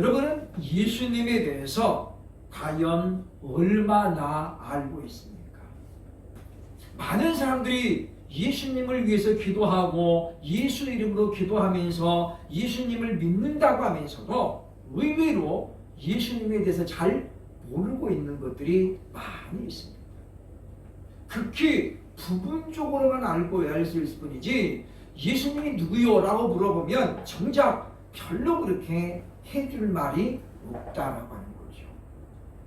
여러분은 예수님에 대해서 과연 얼마나 알고 있습니까? 많은 사람들이 예수님을 위해서 기도하고 예수 이름으로 기도하면서 예수님을 믿는다고 하면서도 의외로 예수님에 대해서 잘 모르고 있는 것들이 많이 있습니다. 극히 부분적으로만 알고 알 수 있을 뿐이지 예수님이 누구요? 라고 물어보면 정작 별로 그렇게 해줄 말이 없다라고 하는 거죠.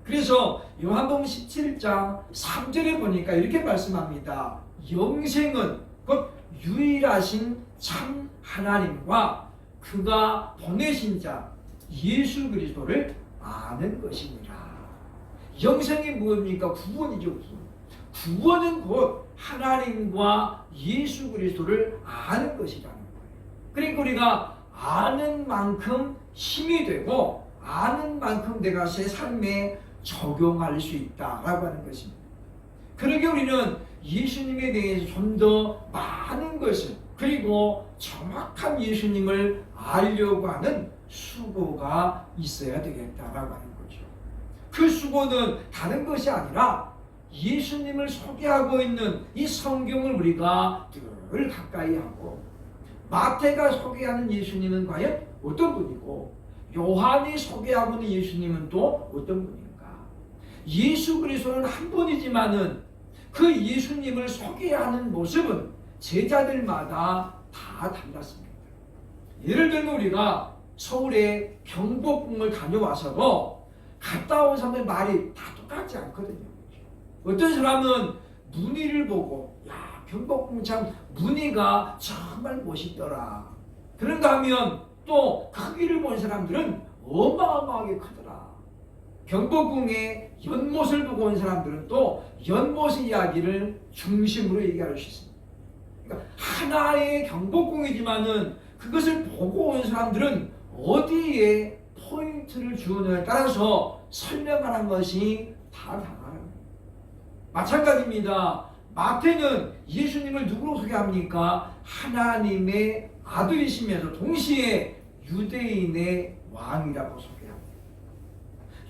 그래서 요한복음 17장 3절에 보니까 이렇게 말씀합니다. 영생은 곧 유일하신 참 하나님과 그가 보내신 자 예수 그리스도를 아는 것이니라. 영생이 무엇입니까? 구원이죠. 구원은 곧 하나님과 예수 그리스도를 아는 것이라는 거예요. 그러니까 우리가 아는 만큼 힘이 되고 아는 만큼 내가 제 삶에 적용할 수 있다라고 하는 것입니다. 그러게 우리는 예수님에 대해서 좀 더 많은 것을 그리고 정확한 예수님을 알려고 하는 수고가 있어야 되겠다라고 하는 거죠. 그 수고는 다른 것이 아니라 예수님을 소개하고 있는 이 성경을 우리가 늘 가까이 하고 마태가 소개하는 예수님은 과연 어떤 분이고 요한이 소개하고 있는 예수님은 또 어떤 분인가? 예수 그리스도는 한 분이지만은 그 예수님을 소개하는 모습은 제자들마다 다 달랐습니다. 예를 들면 우리가 서울에 경복궁을 다녀와서도 갔다 온 사람들 말이 다 똑같지 않거든요. 어떤 사람은 무늬를 보고 야 경복궁 참 무늬가 정말 멋있더라. 그런가 하면 또 크기를 본 사람들은 어마어마하게 크더라. 경복궁의 연못을 보고 온 사람들은 또 연못의 이야기를 중심으로 얘기할 수 있습니다. 그러니까 하나의 경복궁이지만은 그것을 보고 온 사람들은 어디에 포인트를 주느냐에 따라서 설명하는 것이 다 달라요. 마찬가지입니다. 마태는 예수님을 누구로 소개합니까? 하나님의 아들이시면서 동시에 유대인의 왕이라고 소개합니다.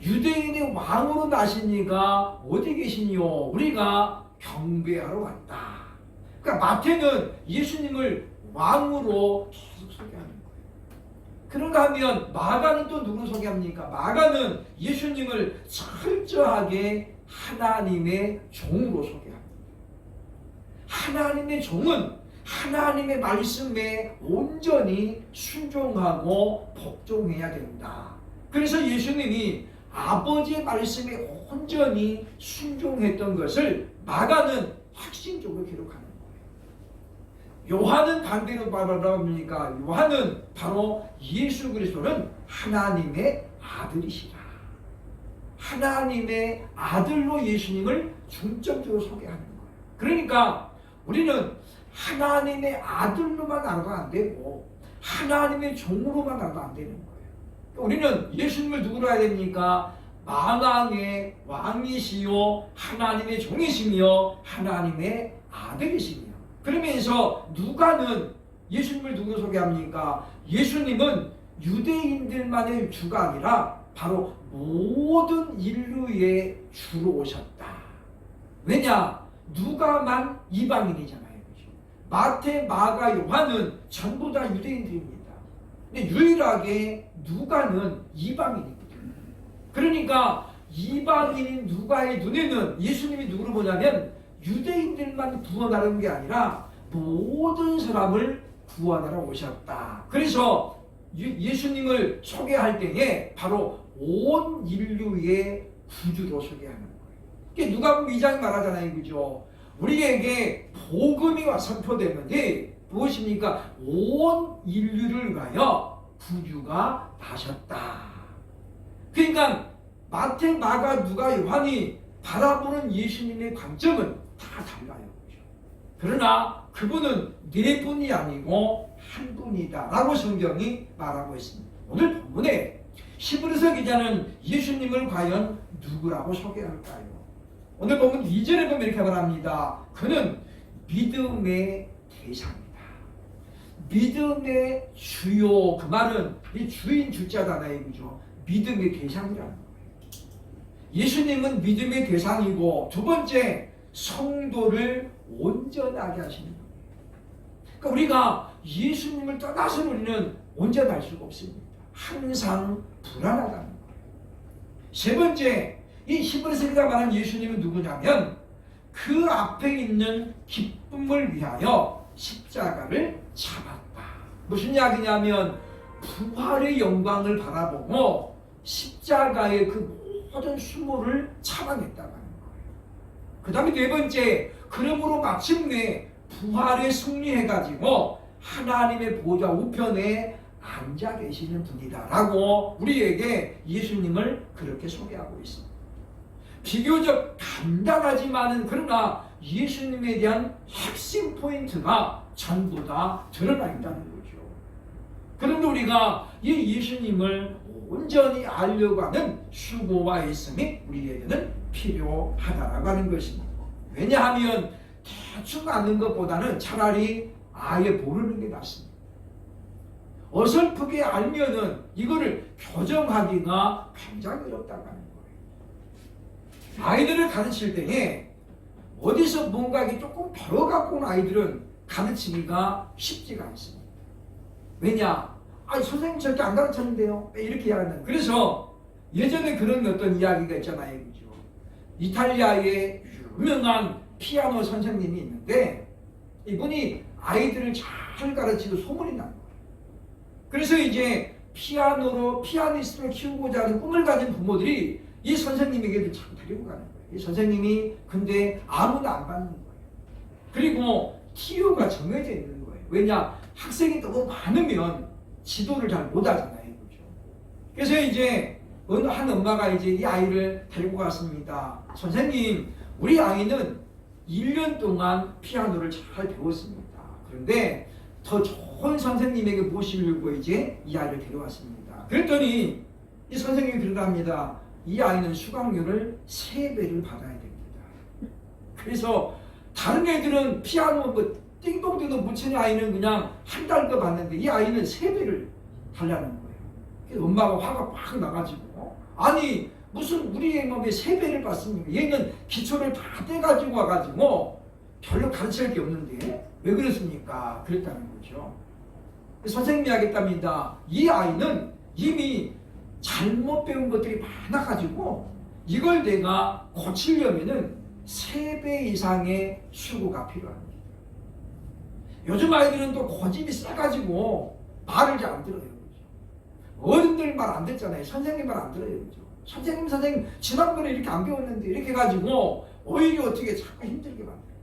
유대인의 왕으로 나시니가 어디 계시니요? 우리가 경배하러 왔다. 그러니까 마태는 예수님을 왕으로 계속 소개하는 거예요. 그런가 하면 마가는 또 누구를 소개합니까? 마가는 예수님을 철저하게 하나님의 종으로 소개합니다. 하나님의 종은 하나님의 말씀에 온전히 순종하고 복종해야 된다. 그래서 예수님이 아버지의 말씀에 온전히 순종했던 것을 마가는 확신적으로 기록하는 거예요. 요한은 반대로 말합니까? 요한은 바로 예수 그리스도는 하나님의 아들이시라. 하나님의 아들로 예수님을 중점적으로 소개하는 거예요. 그러니까 우리는 하나님의 아들로만 알아도 안 되고 하나님의 종으로만 알아도 안 되는 거예요. 우리는 예수님을 누구로 해야 됩니까? 만왕의 왕이시요 하나님의 종이시며 하나님의 아들이시며 그러면서 누가는 예수님을 누구로 소개합니까? 예수님은 유대인들만의 주가 아니라 바로 모든 인류의 주로 오셨다. 왜냐? 누가만 이방인이잖아요. 그렇죠? 마태, 마가, 요한은 전부 다 유대인들입니다. 근데 유일하게 누가는 이방인이거든요. 그러니까 이방인인 누가의 눈에는 예수님이 누구를 보냐면 유대인들만 구원하는 게 아니라 모든 사람을 구원하러 오셨다. 그래서 예수님을 소개할 때에 바로 온 인류의 구주로 소개하는 거예요. 이게 누가복음 2장이 말하잖아요. 그죠? 우리에게 복음이 선포되는데 무엇입니까? 온 인류를 위하여 구주가 나셨다. 그러니까 마태, 마가, 누가, 요한이 바라보는 예수님의 관점은 다 달라요. 그죠? 그러나 그분은 네 분이 아니고 한 분이다 라고 성경이 말하고 있습니다. 오늘 본문에 히브리서 기자는 예수님을 과연 누구라고 소개할까요? 오늘 보면 2절에 보면 이렇게 말합니다. 그는 믿음의 대상이다. 믿음의 주요, 그 말은 이 주인 주자잖아요. 그죠? 믿음의 대상이라는 거예요. 예수님은 믿음의 대상이고 두 번째 성도를 온전하게 하시는 거예요. 그러니까 우리가 예수님을 떠나서 우리는 온전할 수가 없습니다. 항상 불안하다는 거예요. 세 번째, 이 히브리서가 말하는 예수님은 누구냐면 그 앞에 있는 기쁨을 위하여 십자가를 참았다. 무슨 이야기냐면 부활의 영광을 바라보고 십자가의 그 모든 수모를 참아냈다는 거예요. 그 다음에 네 번째, 그러므로 마침내 부활에 승리해가지고 하나님의 보좌 우편에 앉아 계시는 분이다라고 우리에게 예수님을 그렇게 소개하고 있습니다. 비교적 간단하지만은 그러나 예수님에 대한 핵심 포인트가 전부 다 드러나 있다는 거죠. 그런데 우리가 이 예수님을 온전히 알려고 하는 수고와 애씀이 우리에게는 필요하다라고 하는 것입니다. 왜냐하면 대충 아는 것보다는 차라리 아예 모르는 게 낫습니다. 어설프게 알면은 이거를 교정하기가 굉장히 어렵다고 하는 거예요. 아이들을 가르칠 때에 어디서 뭔가 조금 배워갖고 온 아이들은 가르치기가 쉽지가 않습니다. 왜냐? 선생님 절대 안 가르쳤는데요. 이렇게 이야기하는. 그래서 예전에 그런 어떤 이야기가 있잖아요. 그죠? 이탈리아의 유명한 피아노 선생님이 있는데 이분이 아이들을 잘 가르치고 소문이 난 거예요. 그래서 이제 피아니스트를 키우고자 하는 꿈을 가진 부모들이 이 선생님에게도 자꾸 데리고 가는 거예요. 이 선생님이 근데 아무나 안 받는 거예요. 그리고 티오가 정해져 있는 거예요. 왜냐? 학생이 너무 많으면 지도를 잘 못하잖아요. 그렇죠? 그래서 이제 어느 한 엄마가 이제 이 아이를 데리고 갔습니다. 선생님, 우리 아이는 1년 동안 피아노를 잘 배웠습니다. 그런데 더 좋은 선생님에게 모시려고 이제 이 아이를 데려왔습니다. 그랬더니 이 선생님이 그러답니다. 이 아이는 수강료를 3배를 받아야 됩니다. 그래서 다른 애들은 피아노 띵동띵동 못 치는 아이는 그냥 한 달 거 받는데 이 아이는 3배를 달라는 거예요. 그래서 엄마가 화가 막 나가지고 아니 무슨 우리 애놈이 3배를 받습니까? 얘는 기초를 다 떼가지고 와가지고 별로 가르칠 게 없는데 왜 그랬습니까? 그랬다는 거죠. 선생님이 하겠답니다. 이 아이는 이미 잘못 배운 것들이 많아가지고 이걸 내가 고치려면은 3배 이상의 수고가 필요합니다. 요즘 아이들은 또 고집이 세가지고 말을 잘 안 들어요. 그렇죠? 어른들 말 안 듣잖아요. 선생님 말 안 들어요. 그렇죠? 선생님 지난번에 이렇게 안 배웠는데 이렇게 해가지고 오히려 어떻게 자꾸 힘들게 만들어요.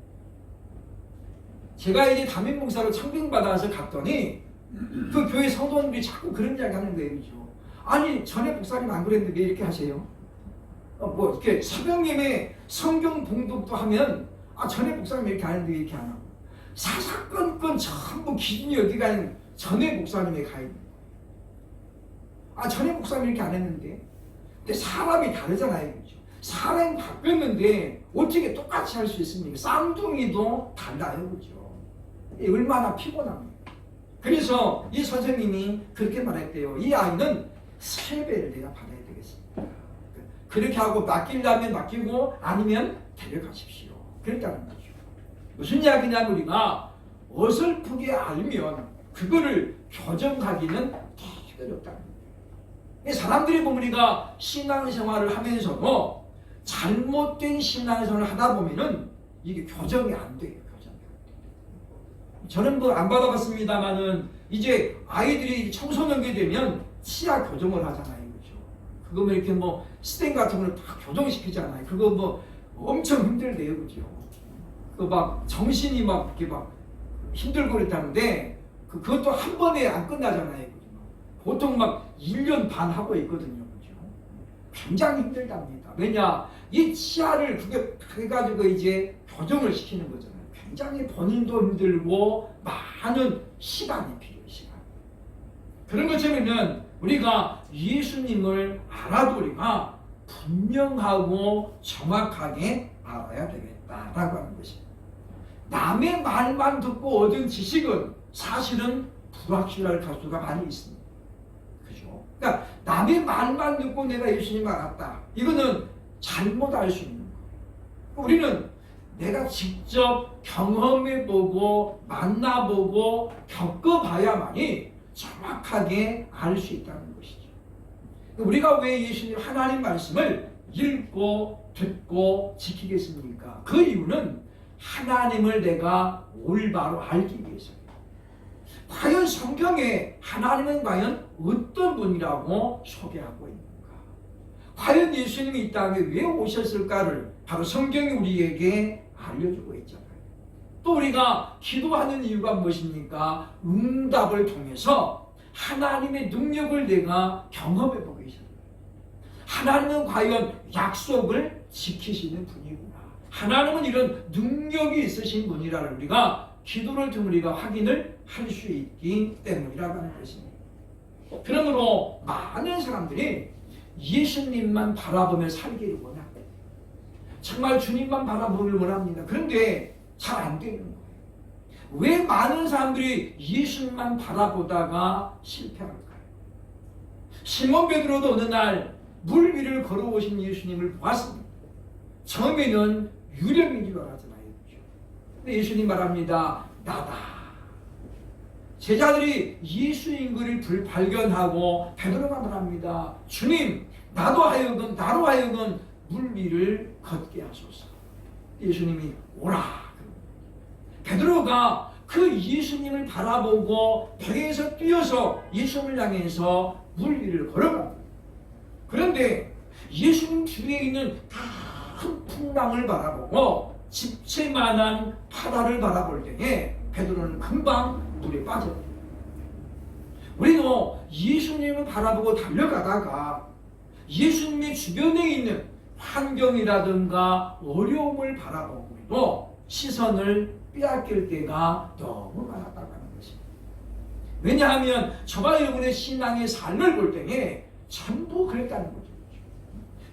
제가 이제 담임 목사로 청빙받아서 갔더니 그 교회 성도님들이 자꾸 그런 이야기 하는 거예요. 그렇죠? 아니 전에 목사님 안 그랬는데 왜 이렇게 하세요? 이렇게 새벽 예배 성경 봉독도 하면 전에 목사님 이렇게 하는데 왜 이렇게 안 하고 사사건건 전부 기준이 어디가 있는 전에 목사님에 가 있는 거예요. 전에 목사님 이렇게 안 했는데 근데 사람이 다르잖아요. 그렇죠? 사람이 바뀌었는데 어떻게 똑같이 할 수 있습니까? 쌍둥이도 달라요. 그렇죠? 얼마나 피곤합니까? 그래서 이 선생님이 그렇게 말했대요. 이 아이는 3배를 내가 받아야 되겠습니다. 그렇게 하고 맡기려면 맡기고 아니면 데려가십시오. 그랬다는 거죠. 무슨 이야기냐면 우리가 어설프게 알면 그거를 교정하기는 되게 어렵다는 거예요. 사람들이 보면 우리가 신앙생활을 하면서도 잘못된 신앙생활을 하다 보면은 이게 교정이 안 돼요. 저는 뭐 안 받아봤습니다만은 이제 아이들이 청소년기 되면 치아 교정을 하잖아요. 그렇죠? 그거 뭐 이렇게 뭐 스텐 같은 걸 다 교정시키잖아요. 그거 뭐 엄청 힘들대요. 그렇죠? 그 막 정신이 막 이렇게 막 힘들고 그랬다는데 그것도 한 번에 안 끝나잖아요. 그렇죠? 보통 막 1년 반 하고 있거든요. 그렇죠? 굉장히 힘들답니다. 왜냐? 이 치아를 그게 해가지고 이제 교정을 시키는 거잖아요. 굉장히 본인도 힘들고 많은 시간이 필요해요. 시간. 그런 것처럼 우리가 예수님을 알아도 우리가 분명하고 정확하게 알아야 되겠다라고 하는 것입니다. 남의 말만 듣고 얻은 지식은 사실은 불확실할 가수가 많이 있습니다. 그죠? 그러니까 남의 남의 말만 듣고 내가 예수님 알았다. 이거는 잘못 알 수 있는 거예요. 우리는 내가 직접 경험해보고 만나보고 겪어봐야만이 정확하게 알 수 있다는 것이죠. 우리가 왜 예수님 하나님 말씀을 읽고 듣고 지키겠습니까? 그 이유는 하나님을 내가 올바로 알기 위해서예요. 과연 성경에 하나님은 과연 어떤 분이라고 소개하고 있는가? 과연 예수님이 이 땅에 왜 오셨을까를 바로 성경이 우리에게 알려주고 있잖아요. 또 우리가 기도하는 이유가 무엇입니까? 응답을 통해서 하나님의 능력을 내가 경험해 보기 위해서. 하나님은 과연 약속을 지키시는 분이구나. 하나님은 이런 능력이 있으신 분이라는 우리가 기도를 통해 우리가 확인을 할 수 있기 때문이라고 하는 것입니다. 그러므로 많은 사람들이 예수님만 바라보며 살기를 원합니다. 정말 주님만 바라보기를 원합니다. 그런데 잘 안 되는 거예요. 왜 많은 사람들이 예수님만 바라보다가 실패할까요? 시몬 베드로도 어느 날 물 위를 걸어오신 예수님을 보았습니다. 처음에는 유령인 줄 알았잖아요. 근데 예수님 말합니다. 나다. 제자들이 예수인 것을 발견하고 베드로가 말합니다. 주님, 나로 하여금 물 위를 걷게 하소서. 예수님이 오라. 베드로가 그 예수님을 바라보고 배에서 뛰어서 예수님을 향해서 물 위를 걸어갑니다. 그런데 예수님 주위에 있는 큰 풍랑을 바라보고 집채만한 바다를 바라볼 때에 베드로는 금방 물에 빠져요. 우리도 예수님을 바라보고 달려가다가 예수님의 주변에 있는 환경이라든가 어려움을 바라보고 시선을 빼앗길 때가 너무 많았다고 하는 것입니다. 왜냐하면 저와 여러분의 신앙의 삶을 볼 때에 전부 그랬다는 거죠.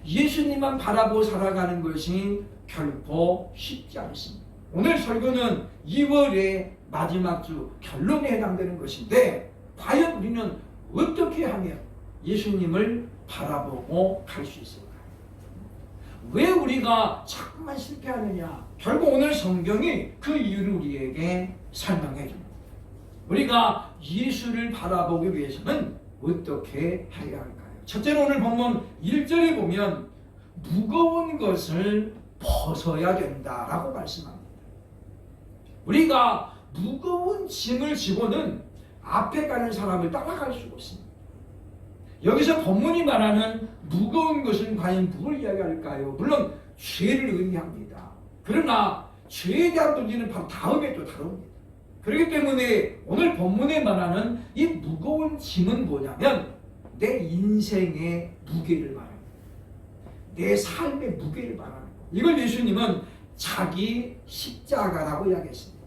예수님만 바라보고 살아가는 것이 결코 쉽지 않습니다. 오늘 설교는 2월의 마지막 주 결론에 해당되는 것인데 과연 우리는 어떻게 하면 예수님을 바라보고 갈 수 있을까요? 왜 우리가 자꾸만 실패하느냐? 결국 오늘 성경이 그 이유를 우리에게 설명해 줍니다. 우리가 예수를 바라보기 위해서는 어떻게 해야 할까요? 첫째로 오늘 본문 1절에 보면 무거운 것을 벗어야 된다라고 말씀합니다. 우리가 무거운 짐을 지고는 앞에 가는 사람을 따라갈 수가 없습니다. 여기서 본문이 말하는 무거운 것은 과연 무엇을 이야기할까요? 물론 죄를 의미합니다. 그러나 죄에 대한 문제는 바로 다음에 또 다룹니다. 그렇기 때문에 오늘 본문에 말하는 이 무거운 짐은 뭐냐면 내 인생의 무게를 말합니다. 내 삶의 무게를 말하는 거예요. 이걸 예수님은 자기 십자가라고 이야기했습니다.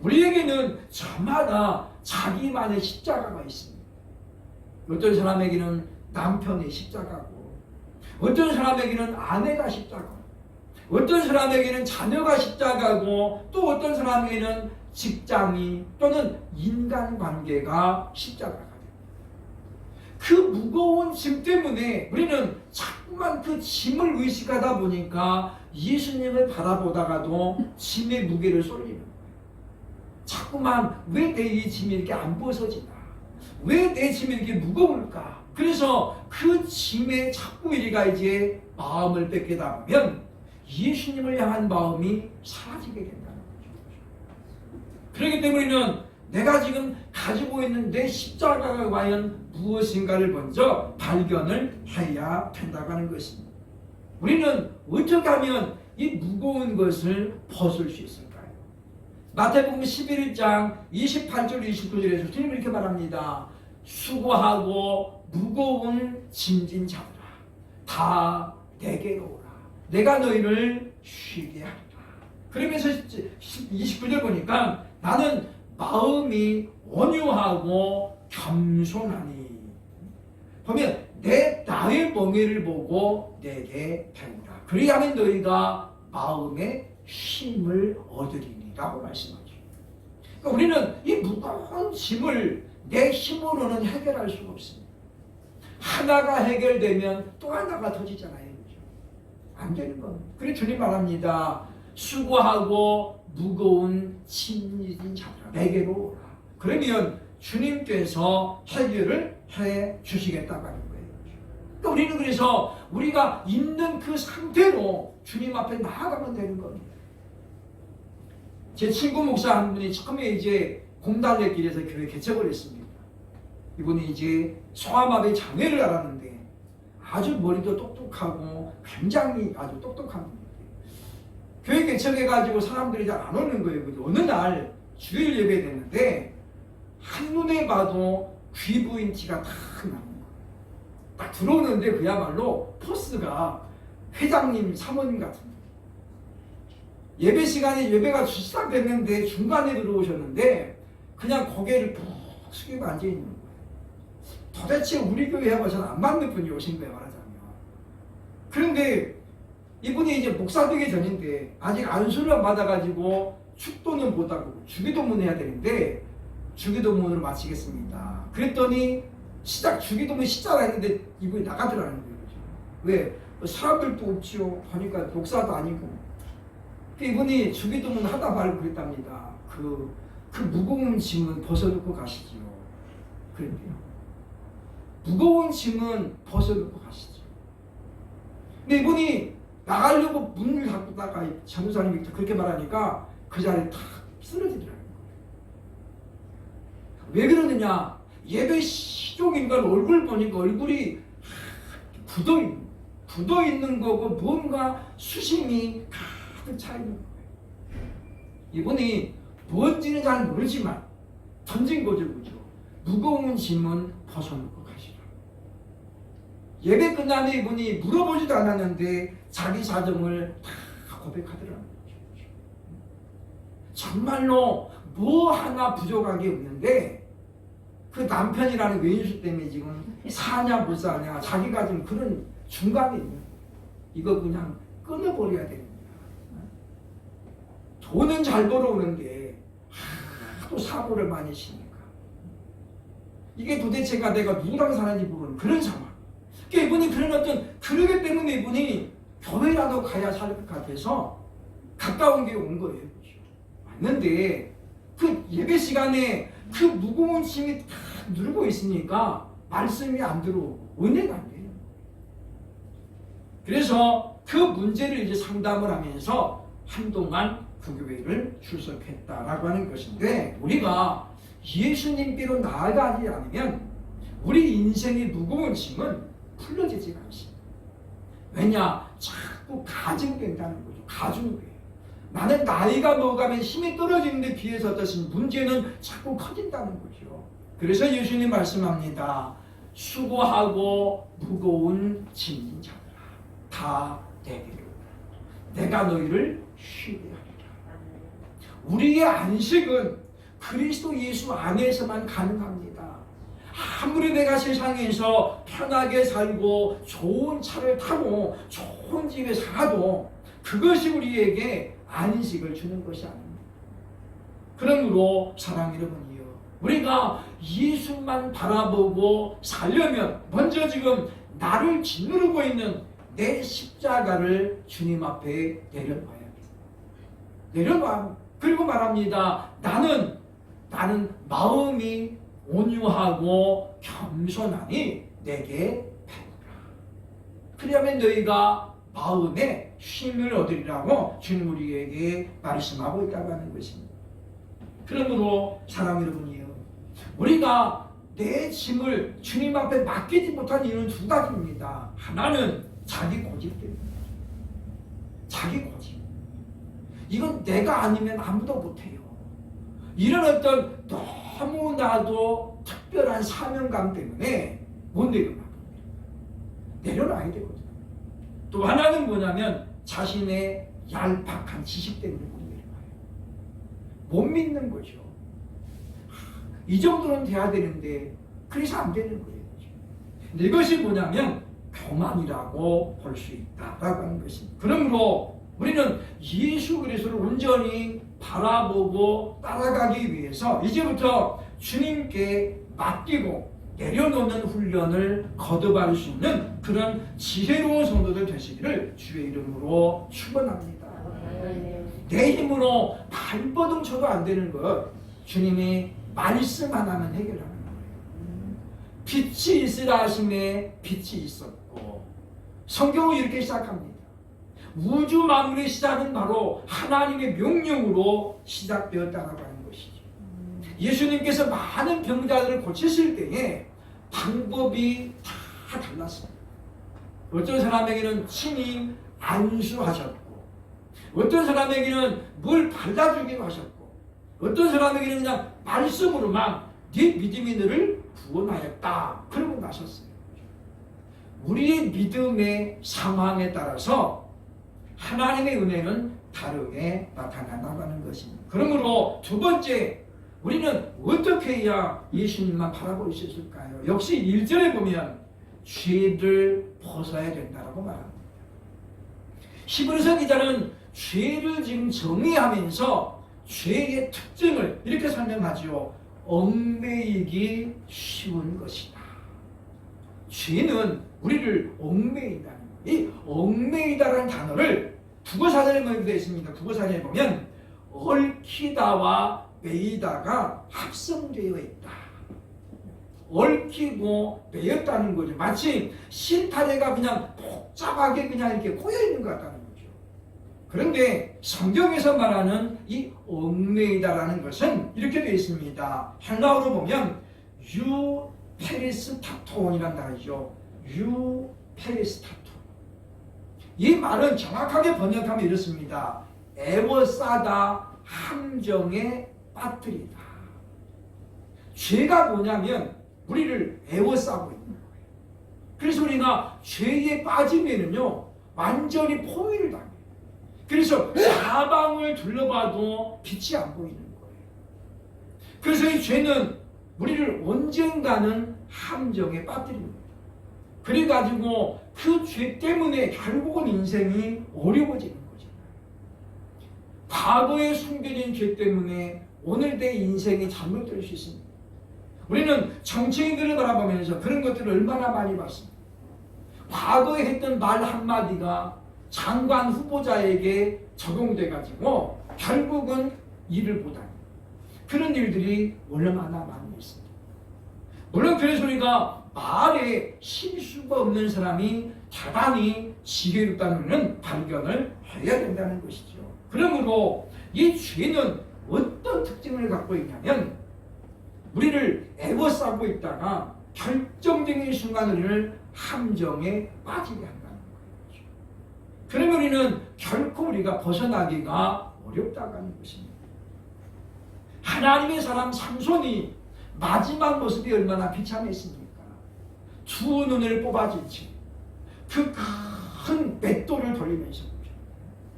우리에게는 저마다 자기만의 십자가가 있습니다. 어떤 사람에게는 남편의 십자가고, 어떤 사람에게는 아내가 십자가고, 어떤 사람에게는 자녀가 십자가고, 또 어떤 사람에게는 직장이 또는 인간관계가 십자가가 됩니다. 그 무거운 짐 때문에 우리는 자꾸만 그 짐을 의식하다 보니까 예수님을 바라보다가도 짐의 무게를 쏠리는 거예요. 자꾸만 왜 내 이 짐이 이렇게 안 벗어지나? 왜 내 짐이 이렇게 무거울까? 그래서 그 짐에 자꾸 우리가 이제 마음을 뺏기다 보면 예수님을 향한 마음이 사라지게 된다는 거죠. 그렇기 때문에는 내가 지금 가지고 있는 내 십자가가 과연 무엇인가를 먼저 발견을 해야 된다고 하는 것입니다. 우리는 어떻게 하면 이 무거운 것을 벗을 수 있을까요? 마태복음 11장 28절 29절에서 주님이 이렇게 말합니다. 수고하고 무거운 짐진 자들아 다 내게로 오라. 내가 너희를 쉬게 하리라. 그러면서 29절 보니까 나는 마음이 온유하고 겸손하니 보면 나의 멍에를 보고 내게 배우라. 그리하면 너희가 마음의 힘을 얻으리니라고 말씀하죠. 그러니까 우리는 이 무거운 짐을 내 힘으로는 해결할 수가 없습니다. 하나가 해결되면 또 하나가 터지잖아요. 그렇죠? 안 되는 겁니다. 그래서 주님 말합니다. 수고하고 무거운 짐진 자들아 내게로 오라. 그러면 주님께서 해결을 해 주시겠다고 하는 거예요. 그러니까 우리는 그래서 우리가 있는 그 상태로 주님 앞에 나아가면 되는 겁니다. 제 친구 목사 한 분이 처음에 이제 곰달래길에서 교회 개척을 했습니다. 이분이 이제 소아마비 장애를 앓았는데 아주 머리도 똑똑하고 굉장히 아주 똑똑한 분이에요. 교회 개척해가지고 사람들이 잘 안 오는 거예요. 어느 날 주일 예배 됐는데 한눈에 봐도 귀부인 티가 탁 나는 거예요. 딱 들어오는데 그야말로 포스가 회장님, 사모님 같은 거예요. 예배 시간에 예배가 시작됐는데 중간에 들어오셨는데 그냥 고개를 푹 숙이고 앉아있는 거예요. 도대체 우리 교회하고 저는 안 맞는 분이 오신 거예요, 말하자면. 그런데 이분이 이제 목사 되기 전인데 아직 안수를 받아가지고 축도는 못하고 주기도문 해야 되는데 주기도문으로 마치겠습니다. 그랬더니 주기도문 시작을 했는데 이분이 나가더라는 거예요. 왜? 사람들도 없지요. 보니까 목사도 아니고. 이분이 주기도문 하다 말고 그랬답니다. 그 무거운 짐은 벗어놓고 가시지요. 그랬대요. 무거운 짐은 벗어놓고 가시죠. 근데 이분이 나가려고 문을 닫다가 전도사님이 그렇게 말하니까 그 자리에 탁 쓰러지더라고요. 왜 그러느냐? 예배 시종인가 얼굴 보니까 얼굴이 굳어있는 거고 뭔가 수심이 가득 차있는 거예요. 이분이 뭔지는 잘 모르지만 던진 거죠. 그죠? 무거운 짐은 벗어놓고 가시라. 예배 끝나면 이분이 물어보지도 않았는데 자기 사정을 다 고백하더라고요. 정말로 뭐 하나 부족하게 없는데 그 남편이라는 외인수 때문에 지금 사냐 못 사냐 자기가 지금 그런 중간에 있는 이거 그냥 끊어버려야 됩니다. 돈은 잘 벌어오는데 하도 사고를 많이 치니까 이게 도대체가 내가 누구랑 사는지 모르는 그런 상황. 그러니까 이분이 그러기 때문에 이분이 교회라도 가야 살 것 같아서 가까운 게 온 거예요. 왔는데 그 예배 시간에 그 무거운 짐이 다 누르고 있으니까 말씀이 안 들어오고 은혜가 안 돼요. 그래서 그 문제를 이제 상담을 하면서 한동안 그 교회를 출석했다라고 하는 것인데 우리가 예수님께로 나아가지 않으면 우리 인생의 무거운 짐은 풀려지지가 않습니다. 왜냐? 자꾸 가중된다는 거죠. 가중돼요. 나는 나이가 먹어가면 힘이 떨어지는데 비해서 어떠신 문제는 자꾸 커진다는 거죠. 그래서 예수님 말씀합니다. 수고하고 무거운 짐진 자들아 다 내게로 내가 너희를 쉬게 하리라. 우리의 안식은 그리스도 예수 안에서만 가능합니다. 아무리 내가 세상에서 편하게 살고 좋은 차를 타고 좋은 집에 살아도 그것이 우리에게 안식을 주는 것이 아닙니다. 그러므로 사랑하는 여러분이요, 우리가 예수만 바라보고 살려면 먼저 지금 나를 짓누르고 있는 내 십자가를 주님 앞에 내려놔야 돼요. 내려놔. 그리고 말합니다. 나는 마음이 온유하고 겸손하니 내게 배우라. 그러면 너희가 마음에 쉼을 얻으리라고 주님 우리에게 말씀하고 있다고 하는 것입니다. 그러므로 사랑하는 여러분이요, 우리가 내 짐을 주님 앞에 맡기지 못한 이유는 두 가지입니다. 하나는 자기 고집 때문입니다. 자기 고집. 이건 내가 아니면 아무도 못해요. 이런 어떤 너무나도 특별한 사명감 때문에 못 내려놔. 내려놔야 되거든요. 또 하나는 뭐냐면 자신의 얄팍한 지식 때문에 못 내려놔요. 못 믿는 거죠. 이 정도는 돼야 되는데 그래서 안 되는 거예요. 근데 이것이 뭐냐면 교만이라고 볼 수 있다라고 하는 것입니다. 그러므로 우리는 예수 그리스도를 온전히 바라보고 따라가기 위해서 이제부터 주님께 맡기고 내려놓는 훈련을 거듭할 수 있는 그런 지혜로운 성도들 되시기를 주의 이름으로 축원합니다. 내 힘으로 발버둥 쳐도 안 되는 것, 주님이 말씀 하나면 해결하는 거예요. 빛이 있으라 하심에 빛이 있었고, 성경은 이렇게 시작합니다. 우주 만물의 시작은 바로 하나님의 명령으로 시작되었다고 하는 것이죠. 예수님께서 많은 병자들을 고치실 때에 방법이 다 달랐습니다. 어떤 사람에게는 친히 안수하셨고, 어떤 사람에게는 물 발라주기도 하셨고, 어떤 사람에게는 그냥 말씀으로만 네 믿음이 너를 구원하였다 그러고 나셨어요. 우리의 믿음의 상황에 따라서 하나님의 은혜는 다르게 나타난다는 것입니다. 그러므로 두 번째, 우리는 어떻게 해야 예수님만 바라볼 수 있을까요? 역시 1절에 보면 죄를 벗어야 된다고 말합니다. 히브리서 기자는 죄를 지금 정의하면서 죄의 특징을 이렇게 설명하죠. 얽매이기 쉬운 것이다. 죄는 우리를 얽매인다는 거예요. 이 얽매이다라는 단어를 국어사전에 되어 있습니다. 국어사전에 보면 얽히다와 매이다가 합성되어 있다. 얽히고 매였다는 거죠. 마치 실타래가 그냥 복잡하게 그냥 이렇게 꼬여 있는 것 같다는 거죠. 그런데 성경에서 말하는 이 얽매이다라는 것은 이렇게 되어 있습니다. 헬라어로 보면 유페리스타톤이라는 단어죠. 유페리스타톤. 이 말은 정확하게 번역하면 이렇습니다. 애워싸다, 함정에 빠뜨리다. 죄가 뭐냐면 우리를 애워싸고 있는 거예요. 그래서 우리가 죄에 빠지면은요 완전히 포위를 당해요. 그래서 사방을 둘러봐도 빛이 안 보이는 거예요. 그래서 이 죄는 우리를 언젠가는 함정에 빠뜨립니다. 그래가지고 그 죄 때문에 결국은 인생이 어려워지는 거죠. 과거에 숨겨진 죄 때문에 오늘 내 인생이 잘못될 수 있습니다. 우리는 정치인들을 바라보면서 그런 것들을 얼마나 많이 봤습니다. 과거에 했던 말 한마디가 장관 후보자에게 적용돼가지고 결국은 일을 못하는 그런 일들이 얼마나 많이 있습니다. 물론 그래서 우리가 말에 실수가 없는 사람이 대단히 지혜롭다는 발견을 해야 된다는 것이죠. 그러므로 이 죄는 어떤 특징을 갖고 있냐면 우리를 애워싸고 있다가 결정적인 순간 우리를 함정에 빠지게 한다는 거죠. 그러면 우리는 결코 우리가 벗어나기가 어렵다고 하는 것입니다. 하나님의 사람 삼손이 마지막 모습이 얼마나 비참했습니까? 두 눈을 뽑아진 채 그 큰 맷돌을 돌리면서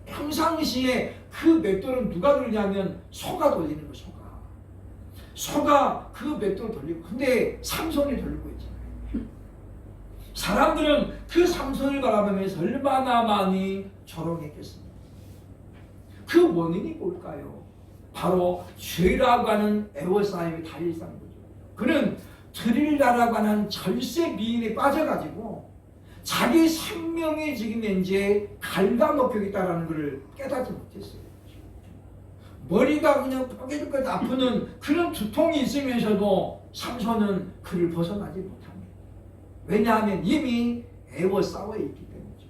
평상시에 그 맷돌은 누가 돌리냐면 소가 돌리는 거예요. 소가 그 맷돌을 돌리고, 근데 삼손이 돌리고 있잖아요. 사람들은 그 삼손을 바라보면서 얼마나 많이 조롱했겠습니까? 그 원인이 뭘까요? 바로 죄라고 하는 애워싸임의 다리를 쌓는 거죠. 그는 드릴라라고 하는 절세 미인에 빠져가지고 자기 생명이 지금 이제 갉아먹히겠다라는 것을 깨닫지 못했어요. 머리가 그냥 뻐개질까지 아프는 그런 두통이 있으면서도 삼손은 그를 벗어나지 못합니다. 왜냐하면 이미 애워싸워 있기 때문이죠.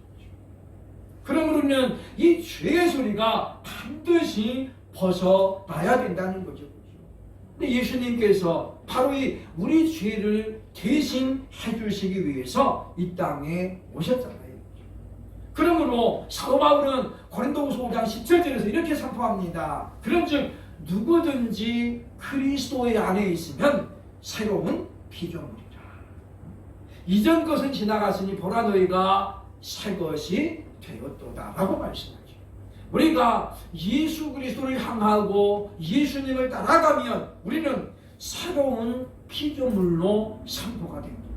그러므로 우리는 이 죄의 소리가 반드시 벗어나야 된다는 거죠. 근데 예수님께서 바로 이 우리 죄를 대신 해주시기 위해서 이 땅에 오셨잖아요. 그러므로 사도 바울은 고린도후서 5장 17절에서 이렇게 선포합니다. 그런즉 누구든지 그리스도의 안에 있으면 새로운 피조물이라. 이전 것은 지나갔으니 보라 너희가 새 것이 되었도다라고 말씀하죠. 우리가 예수 그리스도를 향하고 예수님을 따라가면 우리는 새로운 피조물로 선포가 됩니다.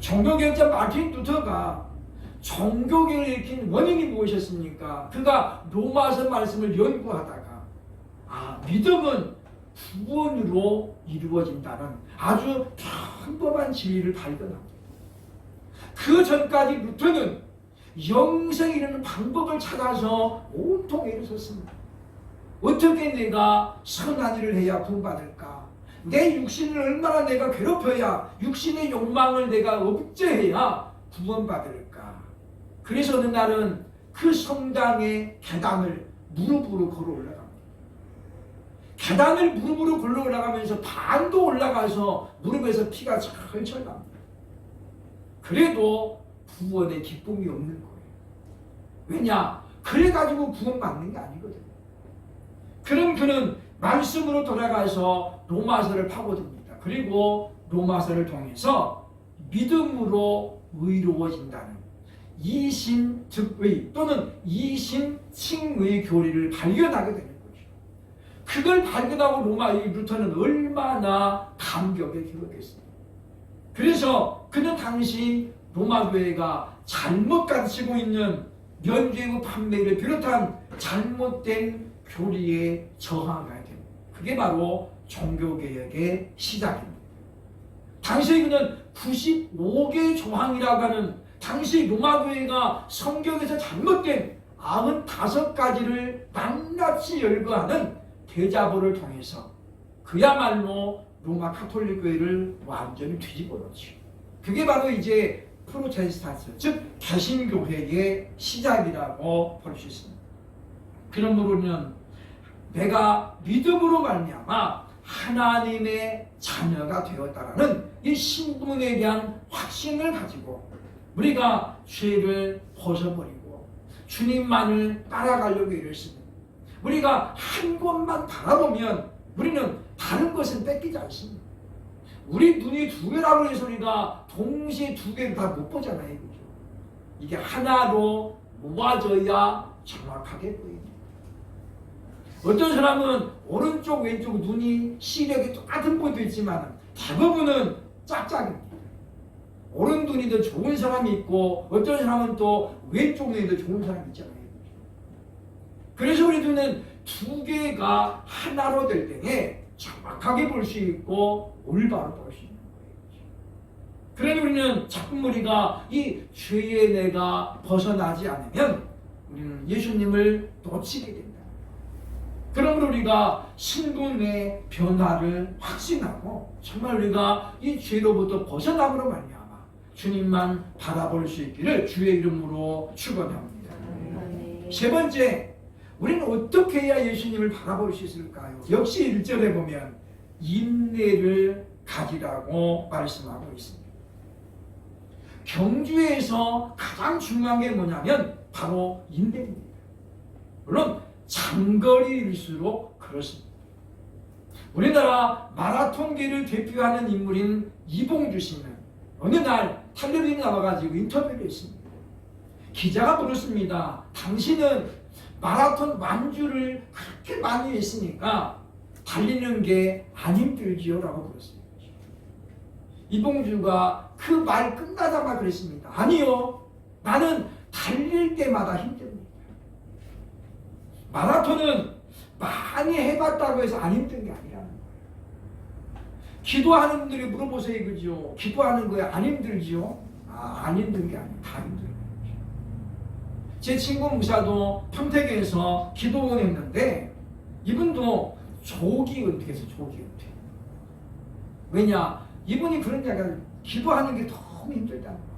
종교개혁자 마틴 루터가 종교개혁을 일으킨 원인이 무엇이었습니까? 그가 로마서 말씀을 연구하다가 믿음은 구원으로 이루어진다는 아주 평범한 진리를 발견합니다. 그 전까지 루터는 영생에 이르는 방법을 찾아서 온통 애를 썼습니다. 어떻게 내가 선한 일을 해야 구원받을까? 내 육신을 얼마나 내가 괴롭혀야, 육신의 욕망을 내가 억제해야 구원받을까? 그래서 어느 날은 그 성당의 계단을 무릎으로 걸어 올라갑니다. 계단을 무릎으로 걸어 올라가면서 반도 올라가서 무릎에서 피가 철철 납니다. 그래도 구원의 기쁨이 없는 거예요. 왜냐? 그래가지고 구원받는 게 아니거든요. 그럼 그는 말씀으로 돌아가서 로마서를 파고듭니다. 그리고 로마서를 통해서 믿음으로 의로워진다는 이신즉의 또는 이신칭의 교리를 발견하게 되는 거죠. 그걸 발견하고 루터는 얼마나 감격에 기록했습니다. 그래서 그는 당시 로마 교회가 잘못 가르치고 있는 면죄부 판매를 비롯한 잘못된 교리에 저항하게 됩니다. 그게 바로 종교개혁의 시작입니다. 당시 그는 95개 조항이라고 하는 당시 로마 교회가 성경에서 잘못된 95가지를 낱낱이 열거하는 대자보를 통해서 그야말로 로마 카톨릭 교회를 완전히 뒤집어 놓죠. 그게 바로 이제 프로테스탄트, 즉 개신교회의 시작이라고 볼 수 있습니다. 그러므로는 내가 믿음으로 말미암아 하나님의 자녀가 되었다라는 이 신분에 대한 확신을 가지고 우리가 죄를 벗어버리고 주님만을 따라가려고 애를 씁니다. 우리가 한 곳만 바라보면 우리는 다른 것은 뺏기지 않습니다. 우리 눈이 두 개라고 해서 우리가 동시에 두 개를 다 못 보잖아요. 그죠? 이게 하나로 모아져야 정확하게 보입니다. 어떤 사람은 오른쪽 왼쪽 눈이 시력이 똑같은 분도 있지만 대부분은 짝짝입니다. 오른 눈이 더 좋은 사람이 있고 어떤 사람은 또 왼쪽 눈이 더 좋은 사람이 있잖아요. 그래서 우리 눈은 두 개가 하나로 될 때에 정확하게 볼 수 있고 올바로 볼 수 있는 거예요. 그러니 우리는 자꾸 우리가 이 죄의 내가 벗어나지 않으면 우리는 예수님을 놓치게 된다. 그러므로 우리가 신분의 변화를 확신하고 정말 우리가 이 죄로부터 벗어남으로 말미암아 주님만 바라볼 수 있기를 주의 이름으로 축원합니다. 세 번째, 우리는 어떻게 해야 예수님을 바라볼 수 있을까요? 역시 1절에 보면 인내를 가지라고 말씀하고 있습니다. 경주에서 가장 중요한 게 뭐냐면 바로 인내입니다. 물론 장거리일수록 그렇습니다. 우리나라 마라톤계를 대표하는 인물인 이봉주 씨는 어느 날 텔레비전에 나와가지고 인터뷰를 했습니다. 기자가 물었습니다. 당신은 마라톤 완주를 그렇게 많이 했으니까 달리는 게 안 힘들지요? 라고 물었습니다. 이봉주가 그 말 끝나자마자 그랬습니다. 아니요. 나는 달릴 때마다 힘듭니다. 마라톤은 많이 해봤다고 해서 안 힘든 게 아니라는 거예요. 기도하는 분들이 물어보세요. 그죠? 기도하는 거에 안 힘들지요? 안 힘든 게 아니에요. 다 힘들어요. 제 친구 목사도 평택에서 기도원 했는데 이분도 조기 은퇴해서 조기 은퇴. 왜냐? 이분이 그런 얘기를 기도하는 게 너무 힘들다는 거예요.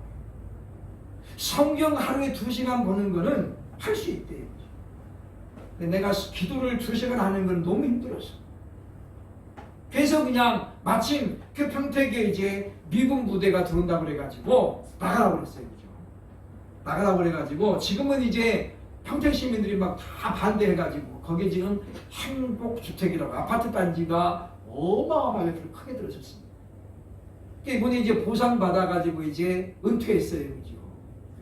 성경 하루에 2시간 보는 거는 할 수 있대요. 근데 내가 기도를 2시간 하는 건 너무 힘들었어. 그래서 그냥 마침 그 평택에 이제 미군 부대가 들어온다고 그래가지고 나가라고 그랬어요. 그죠? 나가라고 그래가지고 지금은 이제 평택 시민들이 막 다 반대해가지고 거기 지금 행복주택이라고 아파트 단지가 어마어마하게 크게 들어섰습니다. 이분이 이제 보상 받아가지고 이제 은퇴했어요. 그죠?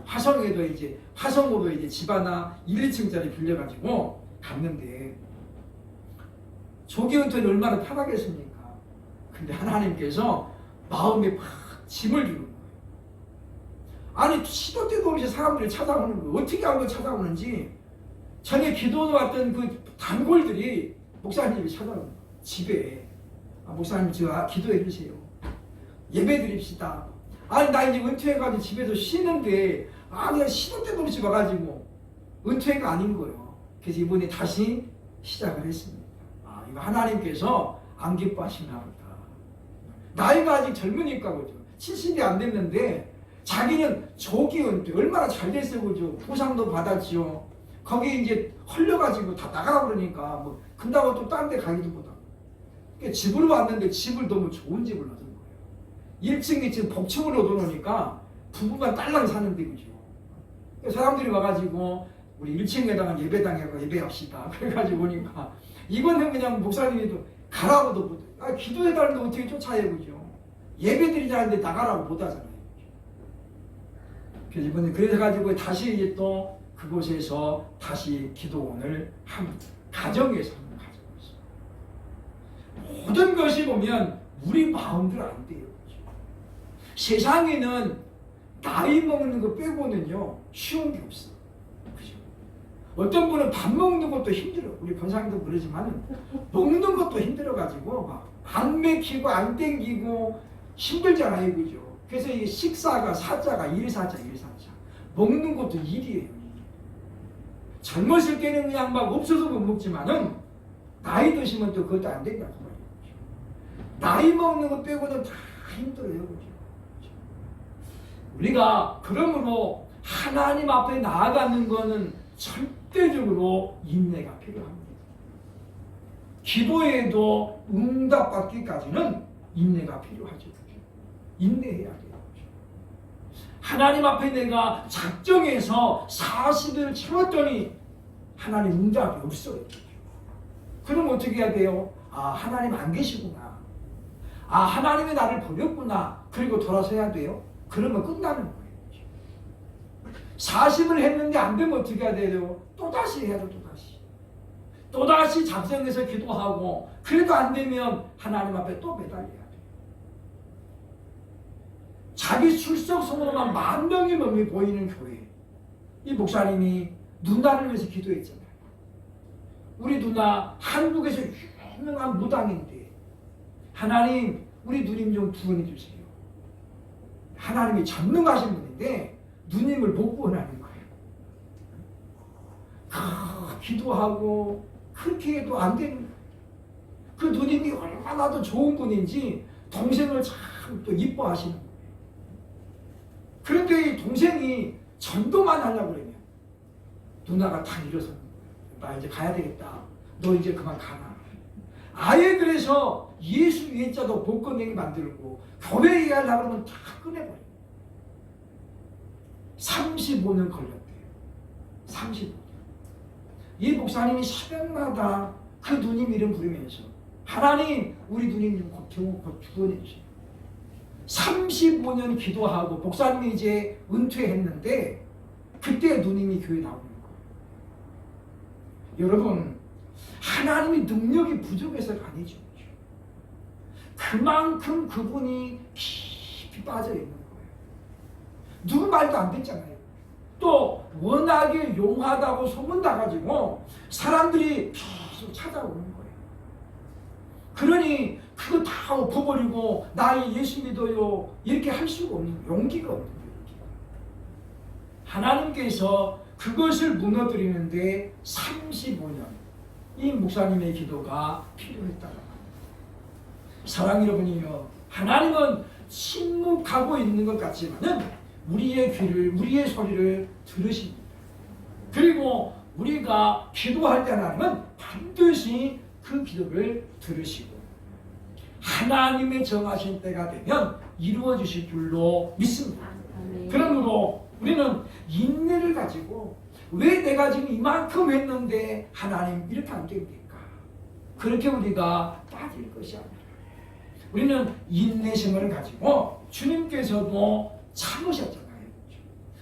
화성에도 이제 화성으로 이제 집 하나 1, 2층짜리 빌려가지고 갔는데 조기 은퇴는 얼마나 편하겠습니까? 근데 하나님께서 마음에 팍 짐을 주는 거예요. 아니 시도 때도 없이 사람들이 찾아오는 거예요. 어떻게 알고 찾아오는지 전에 기도해 왔던 그 단골들이 목사님이 찾아오는 거예요. 집에 목사님 저 기도해 주세요. 예배 드립시다. 아니 나 이제 은퇴해가지고 집에서 쉬는데 그냥 시도 때도 없이 와가지고 은퇴가 아닌 거예요. 그래서 이번에 다시 시작을 했습니다. 이거 하나님께서 안 기뻐하시나 보다. 나이가 아직 젊으니까 그죠. 70이 안 됐는데 자기는 조기 은퇴 얼마나 잘 됐어요 그죠. 보상도 받았지요. 거기 이제 헐려가지고 다 나가라 그러니까 뭐 근다고 또 다른 데 가기도 못하고. 그러니까 집으로 왔는데 집을 너무 좋은 집을 얻은 거예요. 1층에 지금 복층으로 얻어놓으니까 부부만 딸랑 사는데 그죠. 그러니까 사람들이 와가지고 우리 1층에다가 예배당에 예배합시다. 그래가지고 오니까 이거는 그냥 목사님이 가라고도 못 기도해달라는데 어떻게 쫓아요 그죠. 예배드리자는데 나가라고 못 하잖아요. 그래서 이번에 그래가지고 다시 이제 또 그곳에서 다시 기도원을 한 가정에서 하는 가정에서 모든 것이 보면 우리 마음대로 안 돼요. 그렇죠? 세상에는 나이 먹는 거 빼고는요 쉬운 게 없어. 그죠? 어떤 분은 밥 먹는 것도 힘들어. 우리 권사님도 그러지만 먹는 것도 힘들어가지고 막 안 맥히고 안 땡기고 힘들잖아요. 그죠? 그래서 이 식사가 사자가 일사자 먹는 것도 일이에요. 젊었을 때는 그냥 막 없어서 못 먹지만은 나이 드시면 또 그것도 안 된다고 말이에요. 나이 먹는 거 빼고는 다 힘들어요. 그죠? 우리가 그러므로 하나님 앞에 나아가는 거는 절대적으로 인내가 필요합니다. 기도에도 응답받기까지는 인내가 필요하죠. 인내해야 돼요. 하나님 앞에 내가 작정해서 40일 채웠더니 하나님 응답이 없어요. 그럼 어떻게 해야 돼요? 하나님 안 계시구나. 하나님이 나를 버렸구나. 그리고 돌아서야 돼요. 그러면 끝나는 거예요. 40을 했는데 안 되면 어떻게 해야 돼요? 또다시 해야 돼요. 또다시 작정해서 기도하고 그래도 안 되면 하나님 앞에 또 매달려야 돼요. 자기 출석성으로만 10,000명의 몸이 보이는 교회. 이 목사님이 누나를 위해서 기도했잖아요. 우리 누나 한국에서 유명한 무당인데 하나님 우리 누님 좀 구원해 주세요. 하나님이 전능하신 분인데 누님을 못 구원하는 거예요. 기도하고 그렇게 해도 안 되는 거예요. 그 누님이 얼마나 더 좋은 분인지 동생을 참 또 이뻐하시는 거예요. 그런데 이 동생이 전도만 하려고 그러면 누나가 다 일어서는 거예요. 나 이제 가야 되겠다. 너 이제 그만 가라. 아예 그래서 예수 위에자도 못 꺼내게 만들고 교회 얘기하려고 하면 다 꺼내버려요. 35년 걸렸대요. 35년. 이 목사님이 새벽마다 그 누님 이름 부르면서 하나님 우리 누님 좀 곧 구원해 주세요. 35년 기도하고 목사님이 이제 은퇴했는데 그때 누님이 교회 나오는 거예요. 여러분 하나님이 능력이 부족해서가 아니죠. 그만큼 그분이 깊이 빠져 있는 거예요. 누구 말도 안 듣잖아요. 또 워낙에 용하다고 소문나가지고 사람들이 계속 찾아오는 거예요. 그러니 그거 다 엎어버리고 나 예수 믿어요 이렇게 할 수가 없는 용기가 없는 거예요. 하나님께서 그것을 무너뜨리는데 35년 이 목사님의 기도가 필요했다는 말이에요. 사랑 여러분이요, 하나님은 침묵하고 있는 것 같지만은 우리의 귀를 우리의 소리를 들으십니다. 그리고 우리가 기도할 때 하나님은 반드시 그 기도를 들으시고 하나님의 정하신 때가 되면 이루어 주실 줄로 믿습니다. 그러므로 우리는 인내를 가지고 왜 내가 지금 이만큼 했는데 하나님 이렇게 안 됩니까? 그렇게 우리가 빠질 것이 아니라 우리는 인내심을 가지고 주님께서도 참으셨잖아요.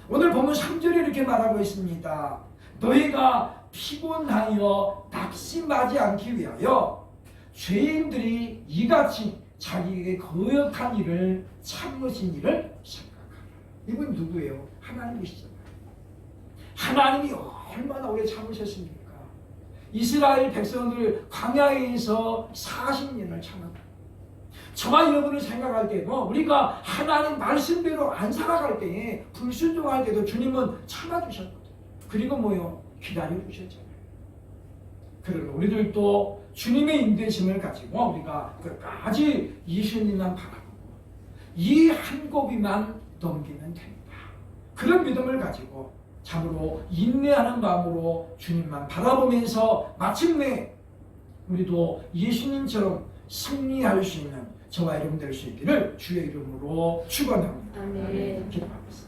오늘 보면 3절에 이렇게 말하고 있습니다. 너희가 피곤하여 낙심하지 않기 위하여 죄인들이 이같이 자기에게 거역한 일을 참으신 일을 생각하라. 이분 누구예요? 하나님이시잖아요. 하나님이 얼마나 오래 참으셨습니까? 이스라엘 백성들 광야에서 40년을 참았다. 저와 여러분을 생각할 때도 우리가 하나님 말씀대로 안 살아갈 때에 불순종할 때도 주님은 참아주셨거든요. 그리고 뭐요? 기다려주셨잖아요. 그러나 우리들도 주님의 인내심을 가지고 우리가 끝까지 예수님만 바라보고 이 한 고비만 넘기면 됩니다. 그런 믿음을 가지고 참으로 인내하는 마음으로 주님만 바라보면서 마침내 우리도 예수님처럼 승리할 수 있는 저와 여러분 될 수 있기를 주의 이름으로 축원합니다. 아멘. 기도하겠습니다.